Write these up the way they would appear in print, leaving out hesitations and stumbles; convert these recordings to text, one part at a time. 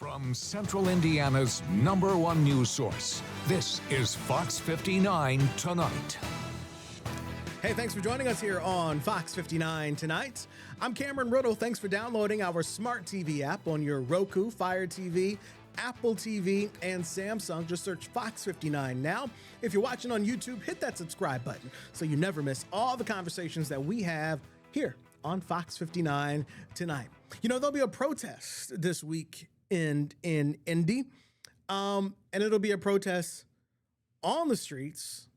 From Central Indiana's #1 news source, this is Fox 59 Tonight. Hey, thanks for joining us here on Fox 59 Tonight. I'm Cameron Riddle. Thanks for downloading our smart TV app on your Roku, Fire TV, Apple TV, and Samsung. Just search Fox 59 now. If you're watching on YouTube, hit that subscribe button so you never miss all the conversations that we have here on Fox 59 Tonight. You know, there'll be a protest this week in Indy, and it'll be a protest on the streets,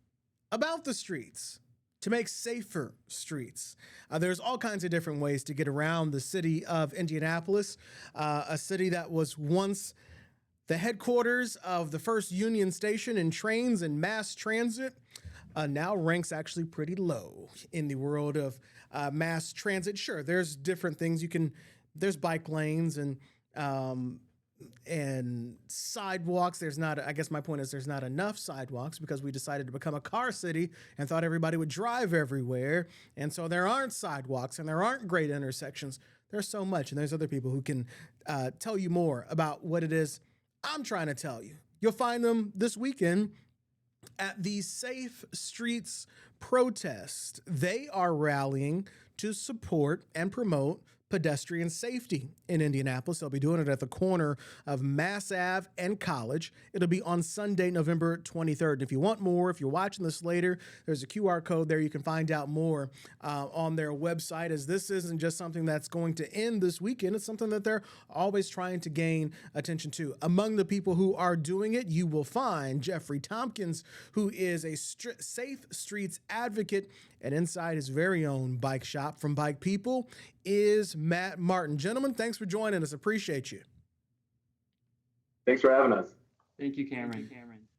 about the streets, to make safer streets. There's all kinds of different ways to get around the city of Indianapolis, a city that was once the headquarters of the first Union Station in trains and mass transit. Now ranks actually pretty low in the world of mass transit. Sure, there's different things there's bike lanes and sidewalks. I guess my point is there's not enough sidewalks because we decided to become a car city and thought everybody would drive everywhere. And so there aren't sidewalks and there aren't great intersections. There's so much. And there's other people who can tell you more about what it is I'm trying to tell you. You'll find them this weekend at the Safe Streets protest. They are rallying to support and promote pedestrian safety in Indianapolis. They'll be doing it at the corner of Mass Ave and College. It'll be on Sunday, November 23rd. And if you want more, if you're watching this later, there's a QR code there. You can find out more on their website, as this isn't just something that's going to end this weekend. It's something that they're always trying to gain attention to. Among the people who are doing it, you will find Jeffrey Tompkins, who is a safe streets advocate, and inside his very own bike shop from Bike People is Matt Martin. Gentlemen, thanks for joining us. Appreciate you. Thanks for having us. Thank you, Cameron.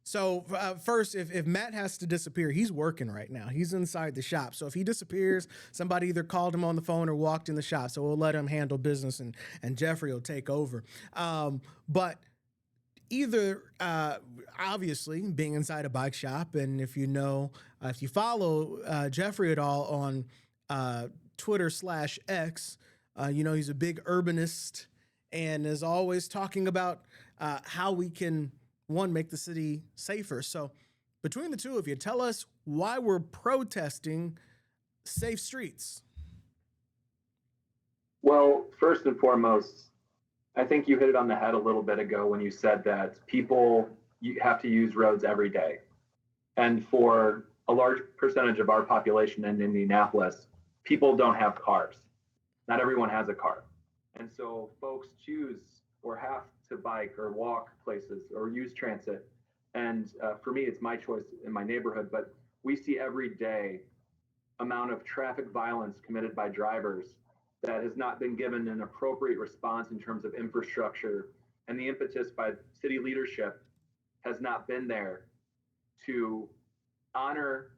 So first, if Matt has to disappear, he's working right now. He's inside the shop. So if he disappears, somebody either called him on the phone or walked in the shop. So we'll let him handle business and Jeffrey will take over. But either, obviously, being inside a bike shop, and if you follow Jeffrey at all on Twitter/X, he's a big urbanist and is always talking about how we can, make the city safer. So between the two of you, tell us why we're protesting safe streets. Well, first and foremost, I think you hit it on the head a little bit ago when you said that people have to use roads every day. And for a large percentage of our population in Indianapolis, people don't have cars. Not everyone has a car. And so folks choose or have to bike or walk places or use transit. And for me, it's my choice in my neighborhood, but we see every day amount of traffic violence committed by drivers that has not been given an appropriate response in terms of infrastructure, and the impetus by city leadership has not been there to honor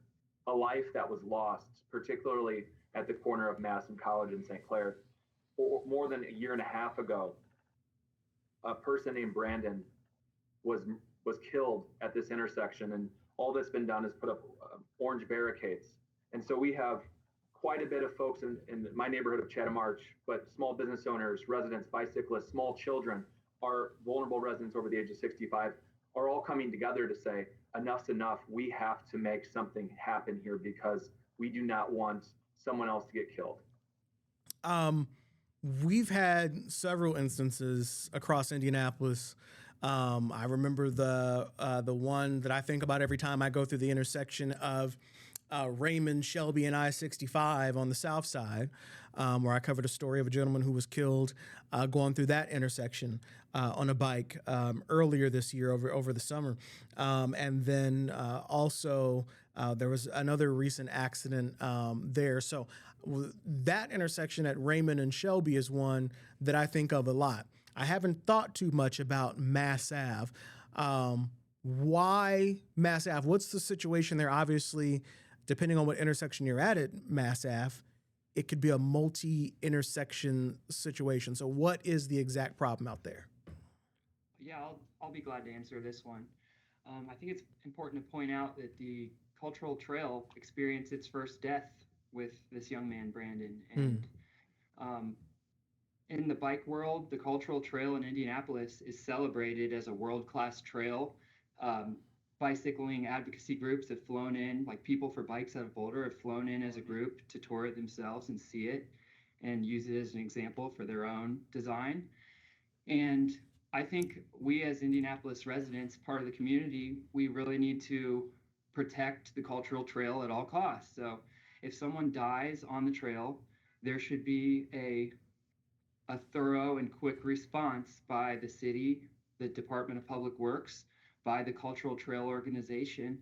a life that was lost, particularly at the corner of Mass and College in St. Clair. More than a year and a half ago, a person named Brandon was killed at this intersection, and all that's been done is put up orange barricades. And so we have quite a bit of folks in my neighborhood of Chatham Arch, but small business owners, residents, bicyclists, small children, our vulnerable residents over the age of 65 are all coming together to say, enough's enough. We have to make something happen here because we do not want someone else to get killed. We've had several instances across Indianapolis. I remember the one that I think about every time I go through the intersection of Raymond, Shelby, and I-65 on the south side, where I covered a story of a gentleman who was killed going through that intersection on a bike earlier this year over the summer. And then also there was another recent accident there. So that intersection at Raymond and Shelby is one that I think of a lot. I haven't thought too much about Mass Ave. Why Mass Ave? What's the situation there? Obviously, depending on what intersection you're at Mass Ave, it could be a multi-intersection situation. So what is the exact problem out there? Yeah, I'll be glad to answer this one. I think it's important to point out that the cultural trail experienced its first death with this young man, Brandon. And in the bike world, the Cultural Trail in Indianapolis is celebrated as a world-class trail. Um, Bicycling advocacy groups have flown in, like People for Bikes out of Boulder have flown in as a group to tour it themselves and see it and use it as an example for their own design. And I think we as Indianapolis residents, part of the community, we really need to protect the cultural trail at all costs. So if someone dies on the trail, there should be a thorough and quick response by the city, the Department of Public Works, by the Cultural Trail Organization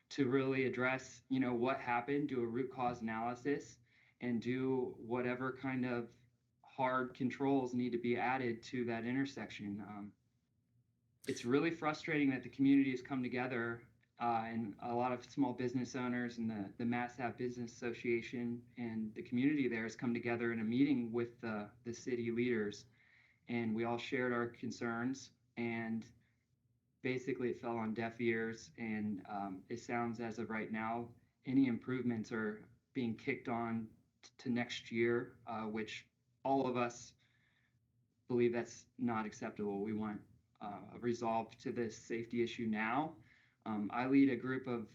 to really address, what happened, do a root cause analysis, and do whatever kind of hard controls need to be added to that intersection. It's really frustrating that the community has come together, and a lot of small business owners and the Mass Ave Business Association and the community there has come together in a meeting with the city leaders, and we all shared our concerns, and basically it fell on deaf ears, and it sounds as of right now, any improvements are being kicked on to next year, which all of us believe that's not acceptable. We want a resolve to this safety issue now. I lead a group of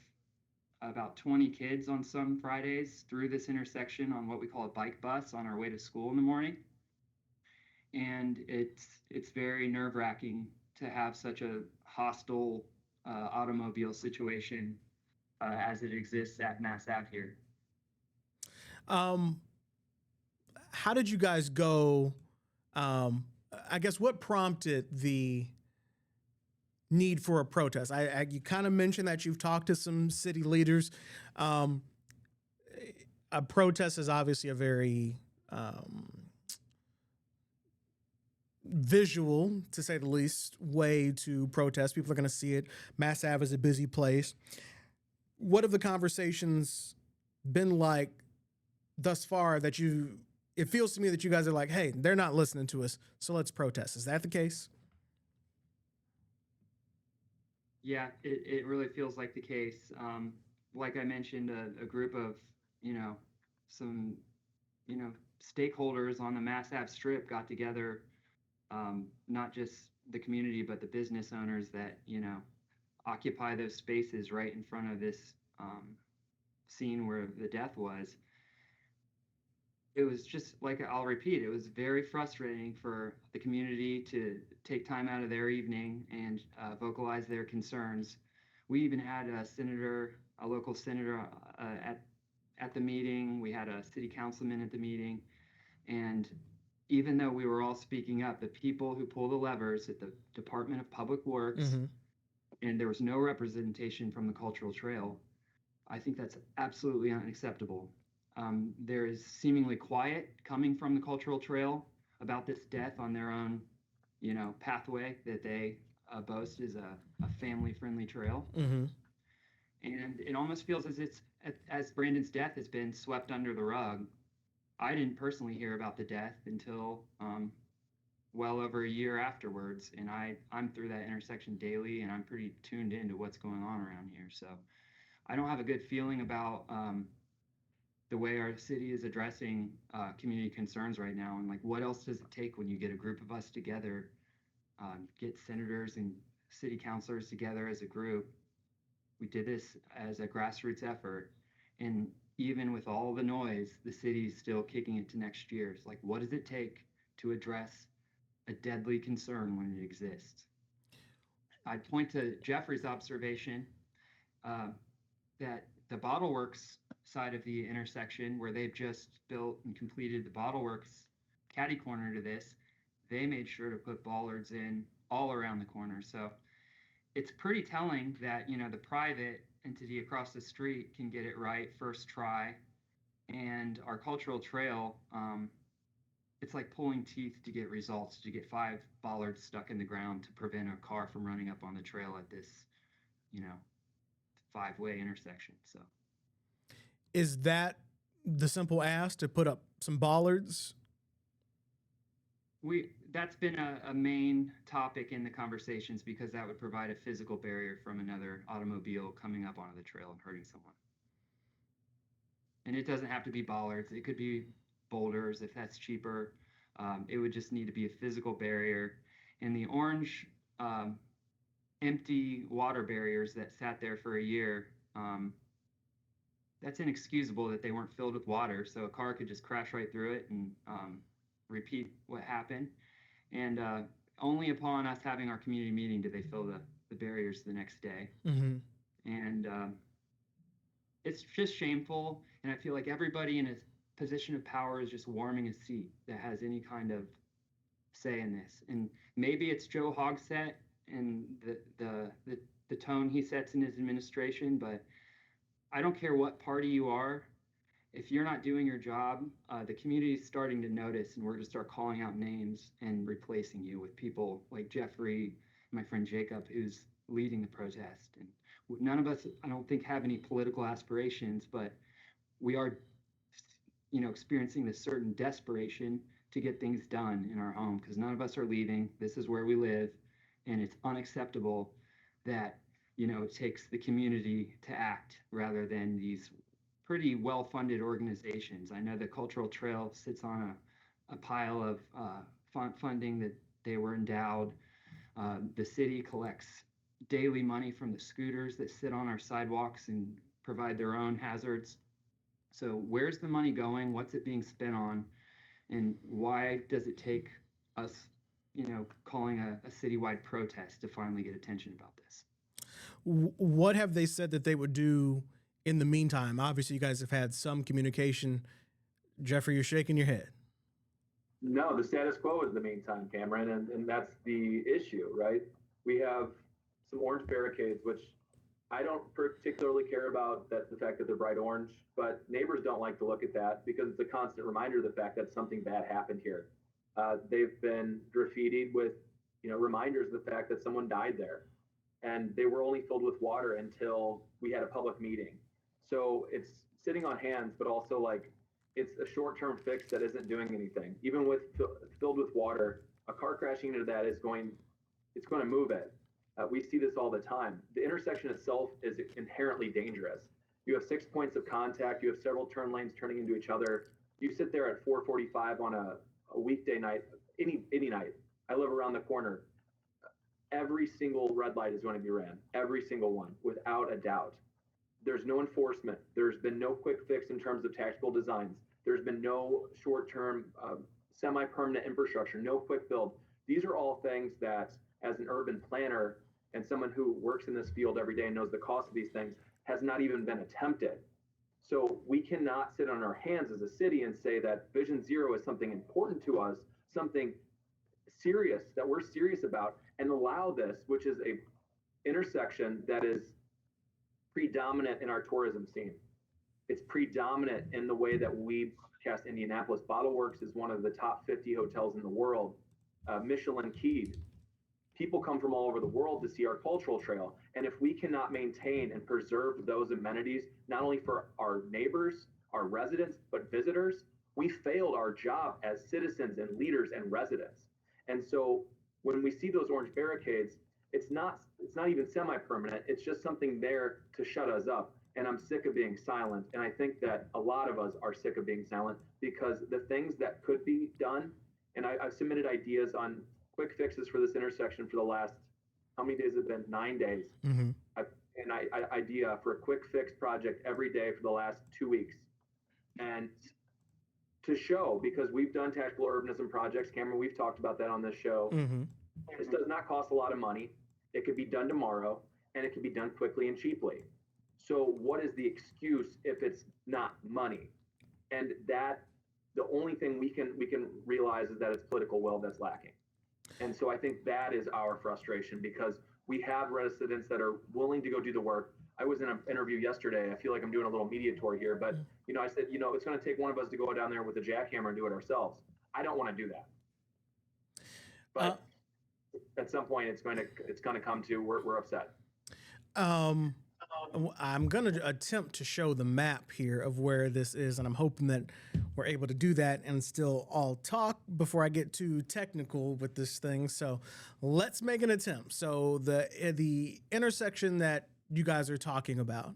about 20 kids on some Fridays through this intersection on what we call a bike bus on our way to school in the morning. And it's very nerve-wracking to have such a hostile automobile situation as it exists at Mass Ave here. How did you guys go? I guess what prompted the need for a protest? You kind of mentioned that you've talked to some city leaders. A protest is obviously a very visual, to say the least, way to protest. People are going to see it. Mass Ave is a busy place. What have the conversations been like thus far that it feels to me that you guys are like, hey, they're not listening to us, so let's protest. Is that the case? Yeah, it really feels like the case. Like I mentioned, a group of, some, stakeholders on the Mass Ave Strip got together, not just the community, but the business owners that, occupy those spaces right in front of this scene where the death was. It was just like, I'll repeat, it was very frustrating for the community to take time out of their evening and vocalize their concerns. We even had a local senator at the meeting. We had a city councilman at the meeting. And even though we were all speaking up, the people who pull the levers at the Department of Public Works, and there was no representation from the Cultural Trail, I think that's absolutely unacceptable. There is seemingly quiet coming from the Cultural Trail about this death on their own, pathway that they boast is a family-friendly trail. And it almost feels as Brandon's death has been swept under the rug. I didn't personally hear about the death until well over a year afterwards, and I'm through that intersection daily, and I'm pretty tuned into what's going on around here. So I don't have a good feeling about the way our city is addressing community concerns right now. And like, what else does it take when you get a group of us together, get senators and city councilors together as a group? We did this as a grassroots effort. And even with all the noise, the city's still kicking it to next year. It's like, what does it take to address a deadly concern when it exists? I'd point to Jeffrey's observation that the Bottle Works side of the intersection, where they've just built and completed the Bottle Works caddy corner to this, they made sure to put bollards in all around the corner. So it's pretty telling that, the private entity across the street can get it right first try. And our Cultural Trail, it's like pulling teeth to get results, to get 5 bollards stuck in the ground to prevent a car from running up on the trail at this, 5-way intersection. So is that the simple ask, to put up some bollards? That's been a main topic in the conversations, because that would provide a physical barrier from another automobile coming up onto the trail and hurting someone. And it doesn't have to be bollards. It could be boulders if that's cheaper. It would just need to be a physical barrier. And the orange empty water barriers that sat there for a year, that's inexcusable that they weren't filled with water. So a car could just crash right through it and repeat what happened. And only upon us having our community meeting did they fill the barriers the next day. Mm-hmm. And it's just shameful. And I feel like everybody in a position of power is just warming a seat that has any kind of say in this. And maybe it's Joe Hogsett and the tone he sets in his administration, but I don't care what party you are. If you're not doing your job, the community is starting to notice, and we're going to start calling out names and replacing you with people like Jeffrey, my friend Jacob, who's leading the protest. And none of us, I don't think, have any political aspirations, but we are, experiencing this certain desperation to get things done in our home, because none of us are leaving. This is where we live, and it's unacceptable that, it takes the community to act rather than these pretty well-funded organizations. I know the Cultural Trail sits on a pile of funding that they were endowed. The city collects daily money from the scooters that sit on our sidewalks and provide their own hazards. So where's the money going? What's it being spent on? And why does it take us, calling a citywide protest to finally get attention about this? What have they said that they would do in the meantime? Obviously, you guys have had some communication. Jeffrey, you're shaking your head. No, the status quo is the meantime, Cameron, and that's the issue, right? We have some orange barricades, which I don't particularly care about the fact that they're bright orange, but neighbors don't like to look at that because it's a constant reminder of the fact that something bad happened here. They've been graffitied with, reminders of the fact that someone died there, and they were only filled with water until we had a public meeting. So it's sitting on hands, but also like it's a short-term fix that isn't doing anything. Even with filled with water, a car crashing into that it's going to move it. We see this all the time. The intersection itself is inherently dangerous. You have 6 points of contact. You have several turn lanes turning into each other. You sit there at 4:45 on a weekday night, any night. I live around the corner. Every single red light is going to be ran, every single one, without a doubt. There's no enforcement. There's been no quick fix in terms of tactical designs. There's been no short-term semi-permanent infrastructure, no quick build. These are all things that, as an urban planner and someone who works in this field every day and knows the cost of these things, has not even been attempted. So we cannot sit on our hands as a city and say that Vision Zero is something important to us, something serious that we're serious about, and allow this, which is a intersection that is predominant in our tourism scene. It's predominant in the way that we broadcast Indianapolis. Bottleworks is one of the top 50 hotels in the world, Michelin keyed. People come from all over the world to see our cultural trail. And if we cannot maintain and preserve those amenities, not only for our neighbors, our residents, but visitors, we failed our job as citizens and leaders and residents. And so when we see those orange barricades, it's not even semi-permanent. It's just something there to shut us up. And I'm sick of being silent. And I think that a lot of us are sick of being silent because the things that could be done, and I've submitted ideas on quick fixes for this intersection for the last, how many days have it been? 9 days. Mm-hmm. Idea for a quick fix project every day for the last 2 weeks. And to show, because we've done tactical urbanism projects, Cameron, we've talked about that on this show. Mm-hmm. This does not cost a lot of money. It could be done tomorrow, and it can be done quickly and cheaply. So what is the excuse if it's not money? And that the only thing we can realize is that it's political will that's lacking. And so I think that is our frustration, because we have residents that are willing to go do the work. I was in an interview yesterday. I feel like I'm doing a little media tour here, but I said, it's going to take one of us to go down there with a jackhammer and do it ourselves. I don't want to do that. But at some point, it's going to come to we're upset. I'm going to attempt to show the map here of where this is, and I'm hoping that we're able to do that and still all talk before I get too technical with this thing. So let's make an attempt. So the intersection that you guys are talking about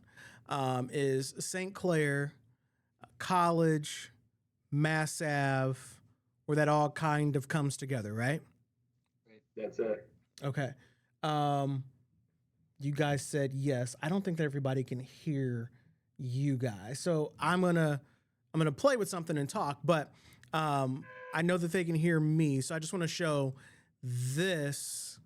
is St. Clair, College, Mass Ave. where that all kind of comes together, right? That's it. Okay. You guys said yes. I don't think that everybody can hear you guys. So I'm gonna play with something and talk, but I know that they can hear me. So I just want to show this.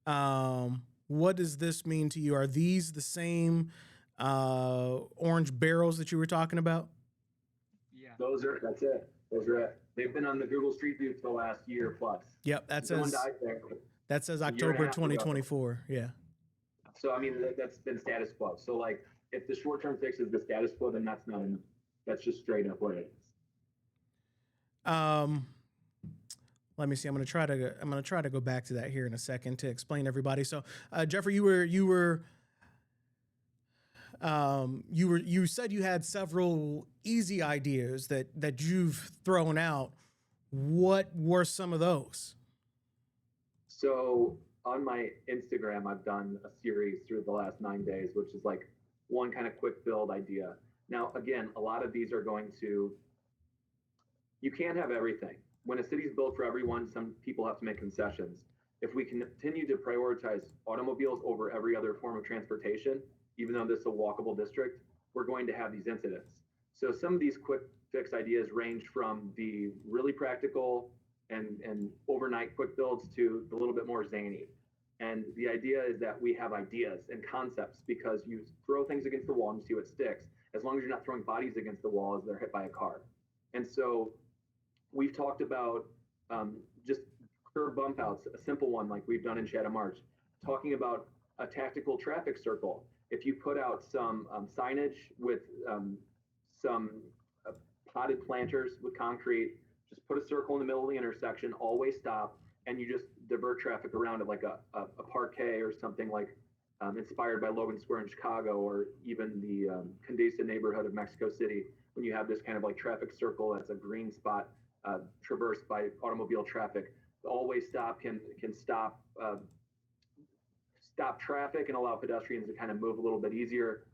What does this mean to you? Are these the same orange barrels that you were talking about? Yeah. That's it. Those are it. They've been on the Google Street View for the last year plus. Yep, that Someone says died there. that says a year and a October half ago. 2024. Yeah. So I mean, that's been status quo. So like, if the short-term fix is the status quo, then that's not enough. That's just straight up what it is. Let me see. I'm gonna try to go back to that here in a second to explain to everybody. So, Jeffrey, you said you had several easy ideas that you've thrown out. What were some of those? So on my Instagram, I've done a series through the last 9 days, which is like one kind of quick build idea. Now, again, a lot of these are you can't have everything. When a city's built for everyone, some people have to make concessions. If we continue to prioritize automobiles over every other form of transportation, even though this is a walkable district, we're going to have these incidents. So some of these quick fix ideas range from the really practical and overnight quick builds to the little bit more zany. And the idea is that we have ideas and concepts, because you throw things against the wall and you see what sticks, as long as you're not throwing bodies against the wall as they're hit by a car. And so we've talked about just curb bump outs, a simple one like we've done in Chatham Arch, talking about a tactical traffic circle. If you put out some signage with some potted planters with concrete, just put a circle in the middle of the intersection, always stop, and you just divert traffic around it like a parquet or something like inspired by Logan Square in Chicago, or even the Condesa neighborhood of Mexico City, when you have this kind of like traffic circle that's a green spot traversed by automobile traffic. Always stop can stop traffic and allow pedestrians to kind of move a little bit easier.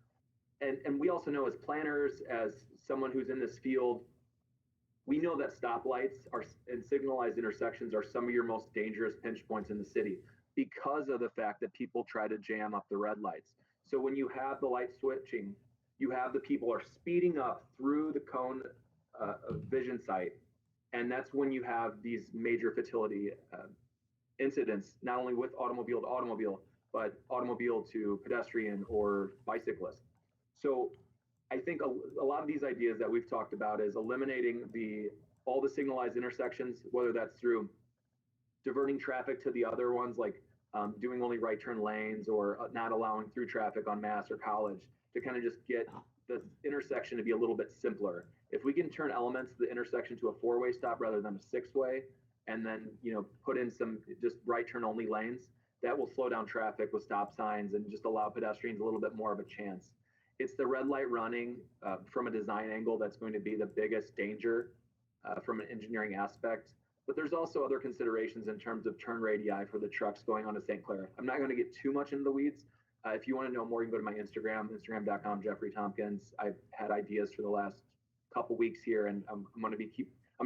And we also know, as planners, as someone who's in this field, we know that stoplights and signalized intersections are some of your most dangerous pinch points in the city, because of the fact that people try to jam up the red lights. So when you have the light switching, you have the people are speeding up through the cone vision sight. And that's when you have these major fatality incidents, not only with automobile to automobile, but automobile to pedestrian or bicyclist. So I think a lot of these ideas that we've talked about is eliminating all the signalized intersections, whether that's through diverting traffic to the other ones, like doing only right turn lanes, or not allowing through traffic on Mass or College, to kind of just get the intersection to be a little bit simpler. If we can turn elements of the intersection to a 4-way stop rather than a 6-way, and then put in some just right turn only lanes, that will slow down traffic with stop signs and just allow pedestrians a little bit more of a chance. It's the red light running from a design angle that's going to be the biggest danger from an engineering aspect. But there's also other considerations in terms of turn radii for the trucks going on to St. Clair. I'm not going to get too much into the weeds. If you want to know more, you can go to my Instagram, instagram.com, Jeffrey Tompkins. I've had ideas for the last couple weeks here, and I'm going to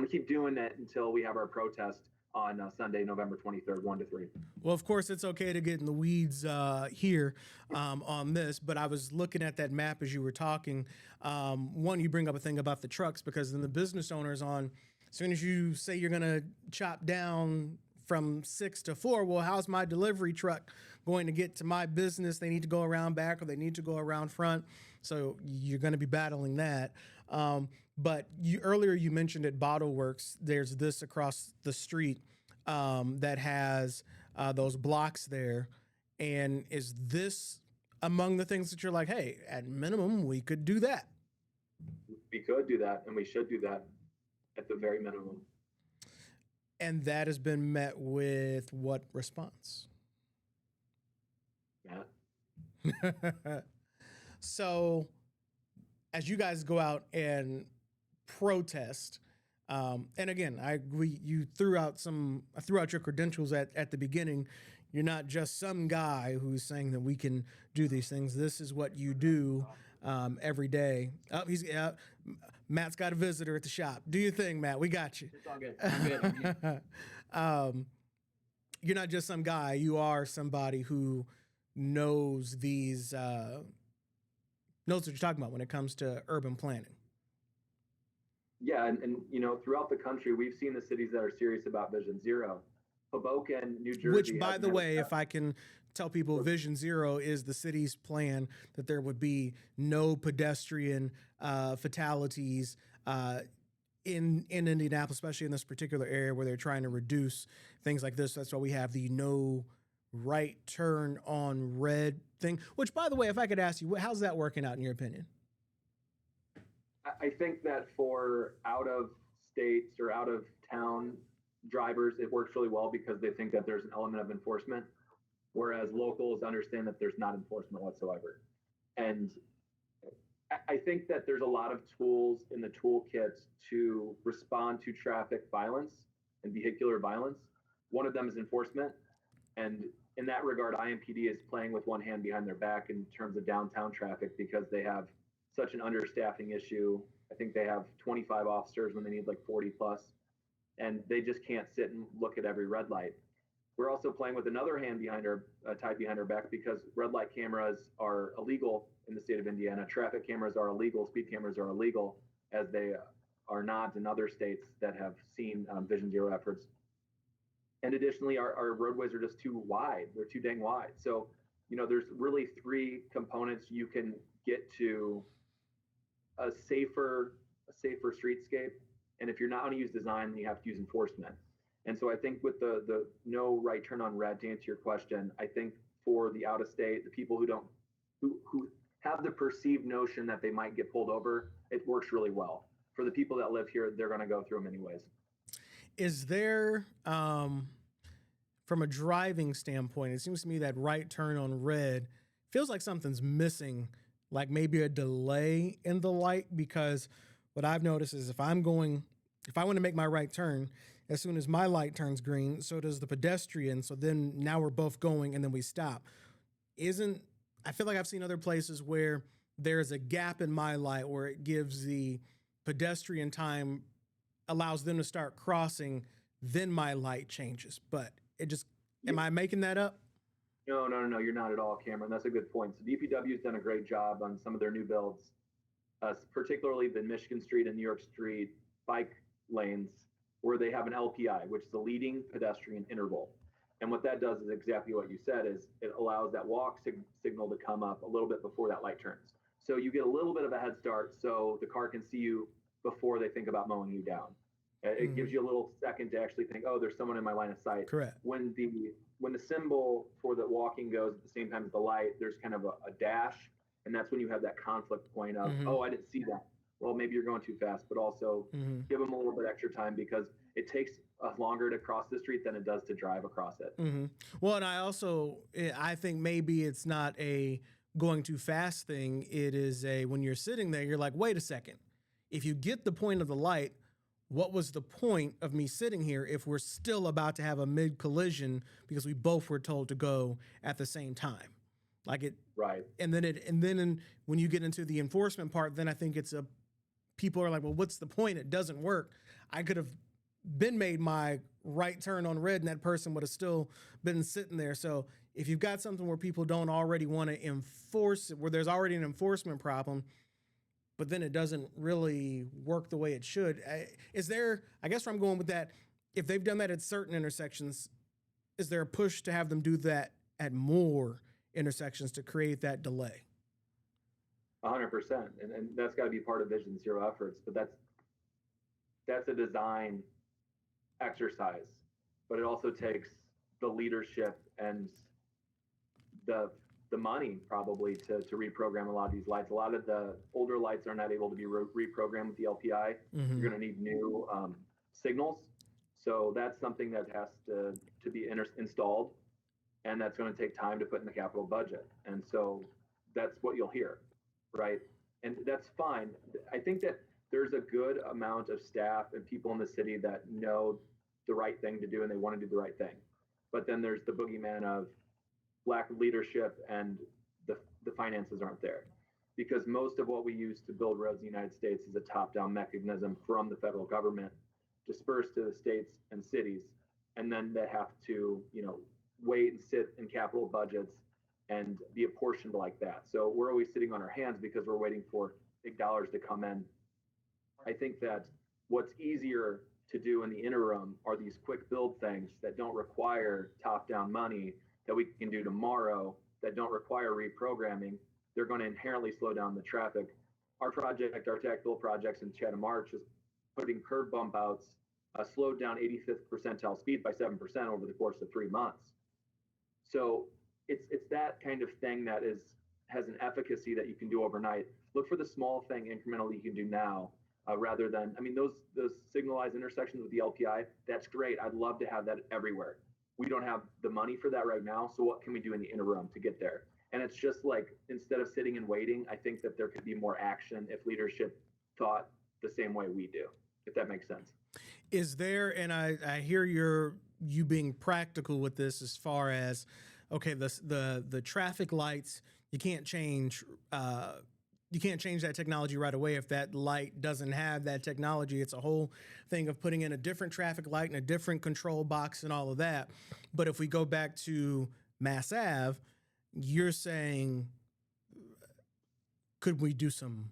keep doing that until we have our protest on Sunday, November 23rd, 1 to 3. Well, of course, it's okay to get in the weeds here on this, but I was looking at that map as you were talking. One, you bring up a thing about the trucks, because then the business owners as soon as you say you're going to chop down from 6 to 4, well, how's my delivery truck going to get to my business? They need to go around back, or they need to go around front. So you're going to be battling that. But earlier you mentioned at Bottle Works, there's this across the street that has those blocks there. And is this among the things that you're like, hey, at minimum, we could do that? We could do that, and we should do that at the very minimum. And that has been met with what response? Matt? So as you guys go out and protest, and again, I agree, you threw out your credentials at the beginning. You're not just some guy who's saying that we can do these things. This is what you do every day. Matt's got a visitor at the shop. Do your thing, Matt. We got you. It's all good. I'm good. I'm here. You're not just some guy. You are somebody who knows these, knows what you're talking about when it comes to urban planning. Yeah, and throughout the country, we've seen the cities that are serious about Vision Zero. Hoboken, New Jersey. Which, by the way, if I can tell people, Vision Zero is the city's plan that there would be no pedestrian fatalities in Indianapolis, especially in this particular area where they're trying to reduce things like this. That's why we have the no right turn on red thing. Which, by the way, if I could ask you, how's that working out in your opinion? I think that for out of states or out of town drivers, it works really well because they think that there's an element of enforcement, whereas locals understand that there's not enforcement whatsoever. And I think that there's a lot of tools in the toolkit to respond to traffic violence and vehicular violence. One of them is enforcement. And in that regard, IMPD is playing with one hand behind their back in terms of downtown traffic because they have such an understaffing issue. I think they have 25 officers when they need like 40 plus, and they just can't sit and look at every red light. We're also playing with another hand behind our tied behind our back because red light cameras are illegal in the state of Indiana. Traffic cameras are illegal. Speed cameras are illegal, as they are not in other states that have seen Vision Zero efforts. And additionally, our roadways are just too wide. They're too dang wide. So, there's really three components you can get to a safer streetscape. And if you're not going to use design, then you have to use enforcement. And so I think with the no right turn on red, to answer your question, I think for the out of state, the people who have the perceived notion that they might get pulled over, it works really well. For the people that live here, they're going to go through them anyways. Is there, from a driving standpoint, it seems to me that right turn on red feels like something's missing, like maybe a delay in the light, because what I've noticed is if I want to make my right turn, as soon as my light turns green, so does the pedestrian. So then now we're both going and then we stop. I feel like I've seen other places where there's a gap in my light where it gives the pedestrian time, allows them to start crossing, then my light changes. But am I making that up? No, you're not at all, Cameron. That's a good point. So DPW has done a great job on some of their new builds, particularly the Michigan Street and New York Street bike lanes, where they have an LPI, which is the leading pedestrian interval. And what that does is exactly what you said, is it allows that walk signal to come up a little bit before that light turns. So you get a little bit of a head start so the car can see you before they think about mowing you down. It gives you a little second to actually think, oh, there's someone in my line of sight. Correct. When the symbol for the walking goes at the same time as the light, there's kind of a dash. And that's when you have that conflict point of, oh, I didn't see that. Well, maybe you're going too fast, but also give them a little bit extra time because it takes longer to cross the street than it does to drive across it. Well, and I think maybe it's not a going too fast thing. It is when you're sitting there, you're like, wait a second. If you get the point of the light, what was the point of me sitting here if we're still about to have a mid collision because we both were told to go at the same time? Right. And then when you get into the enforcement part, then I think people are like, well, what's the point? It doesn't work. I could have been made my right turn on red and that person would have still been sitting there. So if you've got something where people don't already want to enforce it, where there's already an enforcement problem, but then it doesn't really work the way it should. I guess where I'm going with that, if they've done that at certain intersections, is there a push to have them do that at more intersections to create that delay? 100%. And that's got to be part of Vision Zero efforts, but that's a design exercise, but it also takes the leadership and the money probably to reprogram a lot of these lights. A lot of the older lights are not able to be reprogrammed with the LPI. You're going to need new signals. So that's something that has to be installed, and that's going to take time to put in the capital budget. And so that's what you'll hear, right? And that's fine. I think that there's a good amount of staff and people in the city that know the right thing to do and they want to do the right thing. But then there's the boogeyman of lack of leadership and the finances aren't there. because most of what we use to build roads in the United States is a top-down mechanism from the federal government dispersed to the states and cities, and then they have to, wait and sit in capital budgets and be apportioned like that. So we're always sitting on our hands because we're waiting for big dollars to come in. I think that what's easier to do in the interim are these quick build things that don't require top-down money that we can do tomorrow, that don't require reprogramming. They're going to inherently slow down the traffic. Our project, our tech build projects in Chatham Arch, is putting curb bump outs, slowed down 85th percentile speed by 7% over the course of 3 months. So it's that kind of thing that has an efficacy that you can do overnight. Look for the small thing incrementally you can do now, rather than, those signalized intersections with the LPI, that's great. I'd love to have that everywhere. We don't have the money for that right now. So what can we do in the interim to get there? And it's just like, instead of sitting and waiting, I think that there could be more action if leadership thought the same way we do, if that makes sense. Is there, and I hear you being practical with this as far as, okay, the traffic lights, you can't change that technology right away if that light doesn't have that technology. It's a whole thing of putting in a different traffic light and a different control box and all of that. But if we go back to Mass Ave, you're saying, could we do some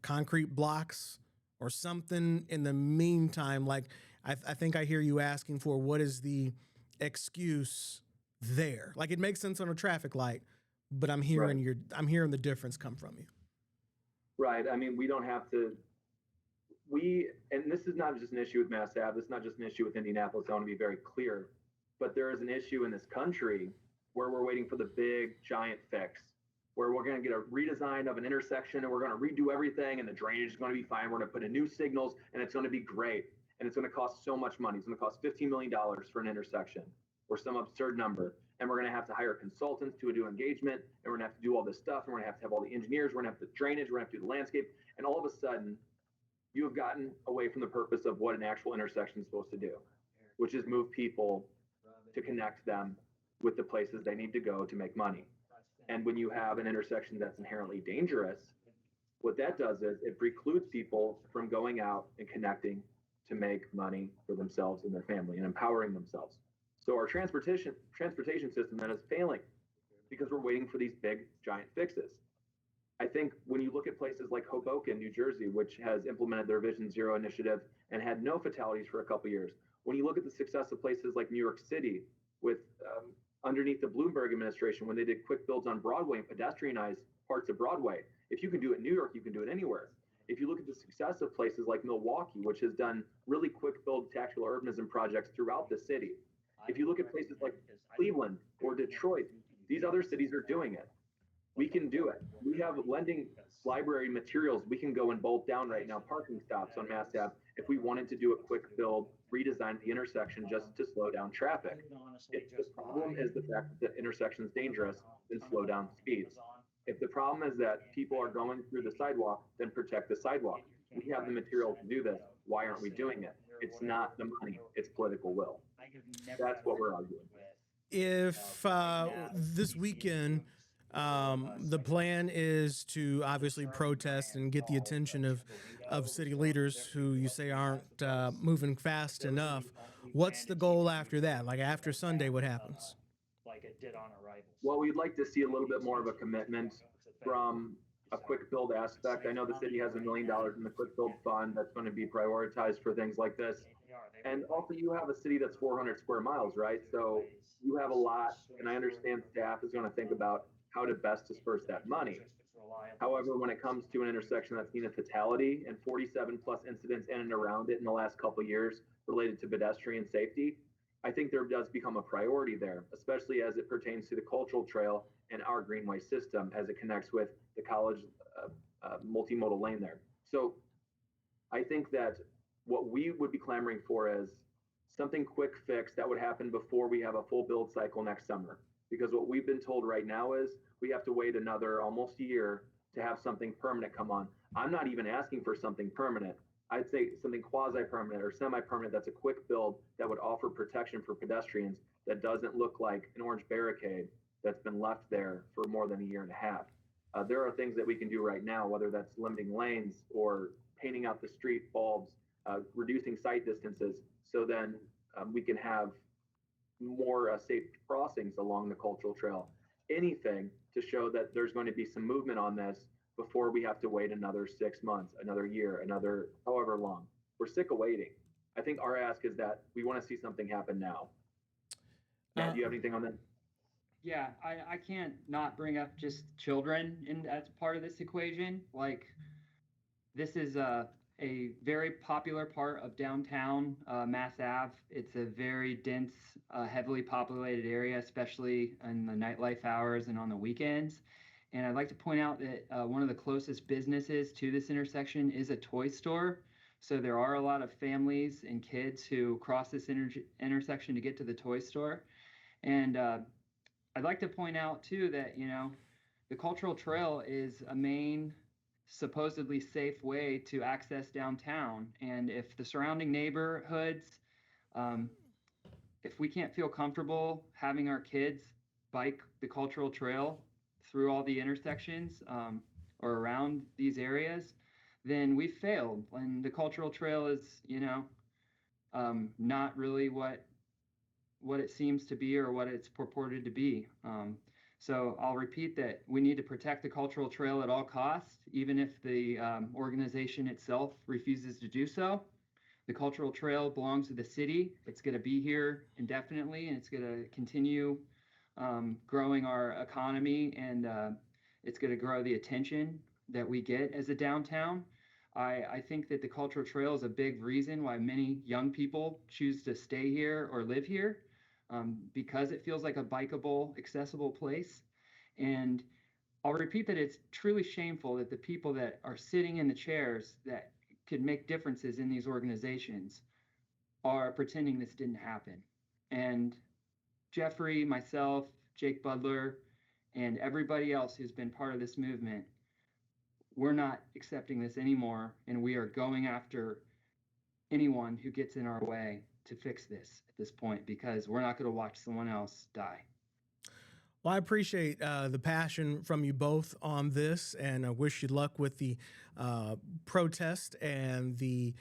concrete blocks or something in the meantime? Like, I think I hear you asking for, what is the excuse there? Like, it makes sense on a traffic light, but I'm hearing the difference come from you. Right. We don't have to, and this is not just an issue with Mass Ave. This is not just an issue with Indianapolis. I want to be very clear, but there is an issue in this country where we're waiting for the big giant fix, where we're going to get a redesign of an intersection and we're going to redo everything and the drainage is going to be fine. We're going to put in new signals and it's going to be great. And it's going to cost so much money. It's going to cost $15 million for an intersection or some absurd number. And we're going to have to hire consultants to do engagement. And we're going to have to do all this stuff. And we're going to have all the engineers. We're going to have the drainage. We're going to have to do the landscape. And all of a sudden, you have gotten away from the purpose of what an actual intersection is supposed to do, which is move people to connect them with the places they need to go to make money. And when you have an intersection that's inherently dangerous, what that does is it precludes people from going out and connecting to make money for themselves and their family and empowering themselves. So our transportation system then is failing because we're waiting for these big giant fixes. I think when you look at places like Hoboken, New Jersey, which has implemented their Vision Zero initiative and had no fatalities for a couple of years, when you look at the success of places like New York City with underneath the Bloomberg administration, when they did quick builds on Broadway and pedestrianized parts of Broadway, if you can do it in New York, you can do it anywhere. If you look at the success of places like Milwaukee, which has done really quick build tactical urbanism projects throughout the city. If you look at places like Cleveland or Detroit, these other cities are doing it. We can do it. We have lending library materials. We can go and bolt down right now parking stops on Mass Ave if we wanted to do a quick build, redesign the intersection just to slow down traffic. If the problem is the fact that the intersection is dangerous, then slow down speeds. If the problem is that people are going through the sidewalk, then protect the sidewalk. We have the material to do this. Why aren't we doing it? It's not the money, it's political will. That's what we're arguing. If this weekend, the plan is to obviously protest and get the attention of city leaders who you say aren't moving fast enough, what's the goal after that? Like after Sunday, what happens? Well, we'd like to see a little bit more of a commitment from a quick build aspect. I know the city has $1 million in the quick build fund that's going to be prioritized for things like this. And also you have a city that's 400 square miles, right? So you have a lot, and I understand staff is going to think about how to best disperse that money. However, when it comes to an intersection that's seen a fatality and 47 plus incidents in and around it in the last couple of years related to pedestrian safety, I think there does become a priority there, especially as it pertains to the cultural trail and our greenway system as it connects with the college multimodal lane there. So I think that what we would be clamoring for is something quick fix that would happen before we have a full build cycle next summer. Because what we've been told right now is we have to wait another almost a year to have something permanent come on. I'm not even asking for something permanent. I'd say something quasi-permanent or semi-permanent that's a quick build that would offer protection for pedestrians that doesn't look like an orange barricade that's been left there for more than a year and a half. There are things that we can do right now, whether that's limiting lanes or painting out the street bulbs, reducing sight distances, so then we can have more safe crossings along the cultural trail. Anything to show that there's going to be some movement on this before we have to wait another 6 months, another year, another however long. We're sick of waiting. I think our ask is that we want to see something happen now. Matt, do you have anything on that? Yeah, I can't not bring up just children as part of this equation. Like, this is a very popular part of downtown Mass Ave. It's a very dense, heavily populated area, especially in the nightlife hours and on the weekends. And I'd like to point out that one of the closest businesses to this intersection is a toy store. So there are a lot of families and kids who cross this intersection to get to the toy store. And I'd like to point out, too, that, the cultural trail is a main supposedly safe way to access downtown. And if the surrounding neighborhoods, if we can't feel comfortable having our kids bike the cultural trail through all the intersections or around these areas, then we've failed. And the cultural trail is, not really what it seems to be or what it's purported to be. So I'll repeat that we need to protect the cultural trail at all costs, even if the organization itself refuses to do so. The cultural trail belongs to the city. It's going to be here indefinitely, and it's going to continue growing our economy, and it's going to grow the attention that we get as a downtown. I think that the cultural trail is a big reason why many young people choose to stay here or live here. Because it feels like a bikeable, accessible place. And I'll repeat that it's truly shameful that the people that are sitting in the chairs that could make differences in these organizations are pretending this didn't happen. And Jeffrey, myself, Jake Butler, and everybody else who's been part of this movement, we're not accepting this anymore, and we are going after anyone who gets in our way to fix this at this point, because we're not going to watch someone else die. Well, I appreciate the passion from you both on this, and I wish you luck with the protest and the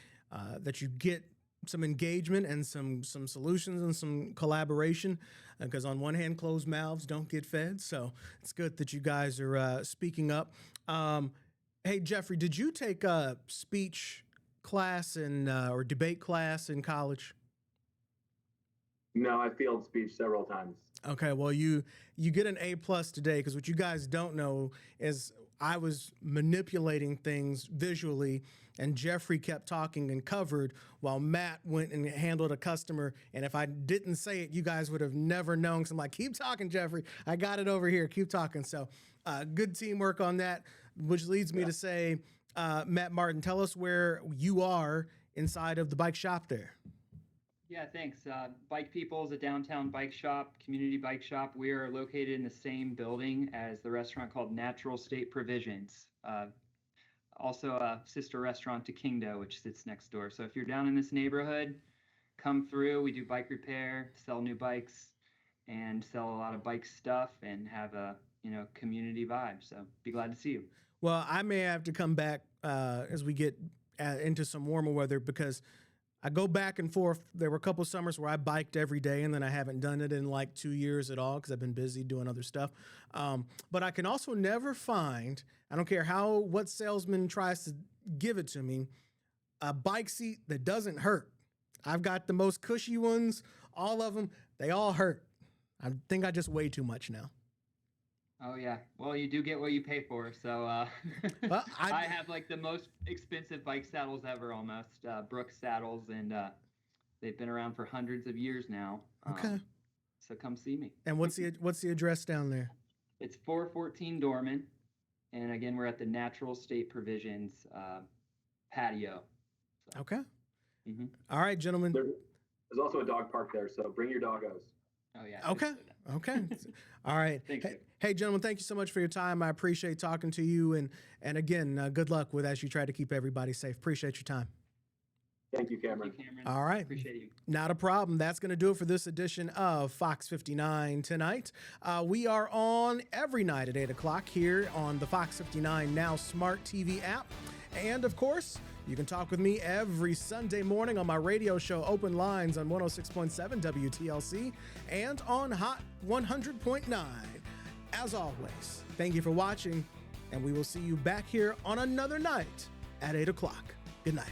that you get some engagement and some solutions and some collaboration, because on one hand, closed mouths don't get fed. So it's good that you guys are speaking up. Hey, Jeffrey, did you take a speech class or debate class in college? No, I failed speech several times. Okay, well, you get an A+ today, because what you guys don't know is I was manipulating things visually, and Jeffrey kept talking and covered while Matt went and handled a customer. And if I didn't say it, you guys would have never known. So I'm like, keep talking, Jeffrey. I got it over here. Keep talking. So good teamwork on that, which leads me to say, Matt Martin, tell us where you are inside of the bike shop there. Yeah, thanks. Bike People is a downtown bike shop, community bike shop. We are located in the same building as the restaurant called Natural State Provisions. Also a sister restaurant to Kingdo, which sits next door. So if you're down in this neighborhood, come through. We do bike repair, sell new bikes, and sell a lot of bike stuff, and have a community vibe. So be glad to see you. Well, I may have to come back as we get into some warmer weather, because I go back and forth. There were a couple of summers where I biked every day, and then I haven't done it in like 2 years at all because I've been busy doing other stuff. But I can also never find, I don't care what salesman tries to give it to me, a bike seat that doesn't hurt. I've got the most cushy ones, all of them, they all hurt. I think I just weigh too much now. Oh, yeah. Well, you do get what you pay for. So well, I have like the most expensive bike saddles ever, almost. Brooks saddles, and they've been around for hundreds of years now. Okay. So come see me. And what's the address down there? It's 414 Dorman. And again, we're at the Natural State Provisions patio. So. Okay. Mm-hmm. All right, gentlemen. There's also a dog park there, so bring your doggos. Oh, yeah. Okay. All right. Thank you. Hey, gentlemen, thank you so much for your time. I appreciate talking to you. And again, good luck with as you try to keep everybody safe. Appreciate your time. Thank you, Cameron. Thank you, Cameron. All right. Appreciate you. Not a problem. That's going to do it for this edition of Fox 59 Tonight. We are on every night at 8 o'clock here on the Fox 59 Now Smart TV app. And, of course, you can talk with me every Sunday morning on my radio show Open Lines on 106.7 WTLC and on Hot 100.9. As always, thank you for watching, and we will see you back here on another night at 8 o'clock. Good night.